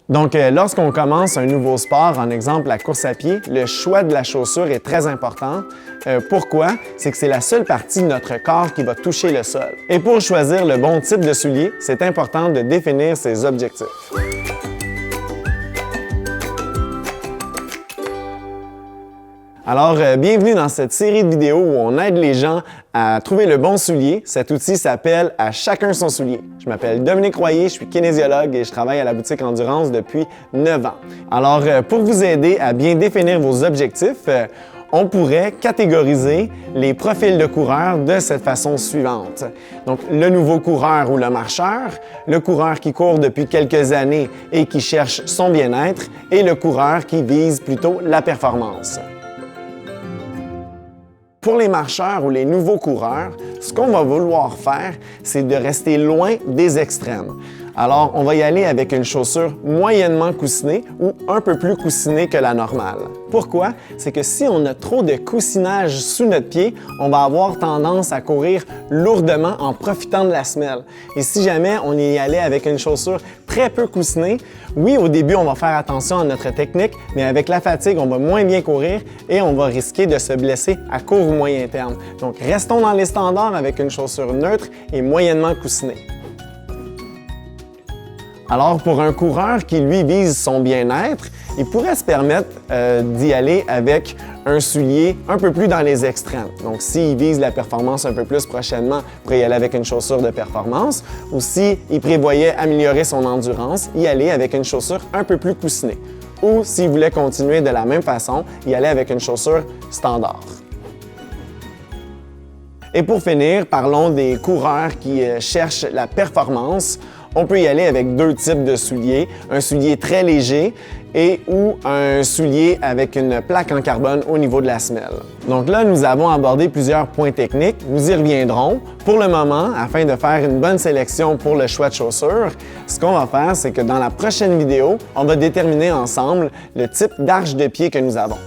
Donc, lorsqu'on commence un nouveau sport, en exemple la course à pied, le choix de la chaussure est très important. Pourquoi? C'est que c'est la seule partie de notre corps qui va toucher le sol. Et pour choisir le bon type de soulier, c'est important de définir ses objectifs. Alors, bienvenue dans cette série de vidéos où on aide les gens à trouver le bon soulier. Cet outil s'appelle « À chacun son soulier ». Je m'appelle Dominique Royer, je suis kinésiologue et je travaille à la boutique Endurance depuis 9 ans. Alors, pour vous aider à bien définir vos objectifs, on pourrait catégoriser les profils de coureurs de cette façon suivante. Donc, le nouveau coureur ou le marcheur, le coureur qui court depuis quelques années et qui cherche son bien-être et le coureur qui vise plutôt la performance. Pour les marcheurs ou les nouveaux coureurs, ce qu'on va vouloir faire, c'est de rester loin des extrêmes. Alors, on va y aller avec une chaussure moyennement coussinée ou un peu plus coussinée que la normale. Pourquoi? C'est que si on a trop de coussinage sous notre pied, on va avoir tendance à courir lourdement en profitant de la semelle. Et si jamais on y allait avec une chaussure très peu coussinée, oui, au début, on va faire attention à notre technique, mais avec la fatigue, on va moins bien courir et on va risquer de se blesser à court ou moyen terme. Donc, restons dans les standards avec une chaussure neutre et moyennement coussinée. Alors, pour un coureur qui, lui, vise son bien-être, il pourrait se permettre d'y aller avec un soulier un peu plus dans les extrêmes. Donc, s'il vise la performance un peu plus prochainement, il pourrait y aller avec une chaussure de performance. Ou s'il prévoyait améliorer son endurance, y aller avec une chaussure un peu plus coussinée. Ou s'il voulait continuer de la même façon, y aller avec une chaussure standard. Et pour finir, parlons des coureurs qui cherchent la performance. On peut y aller avec deux types de souliers, un soulier très léger ou un soulier avec une plaque en carbone au niveau de la semelle. Donc là, nous avons abordé plusieurs points techniques, nous y reviendrons. Pour le moment, afin de faire une bonne sélection pour le choix de chaussures, ce qu'on va faire, c'est que dans la prochaine vidéo, on va déterminer ensemble le type d'arche de pied que nous avons.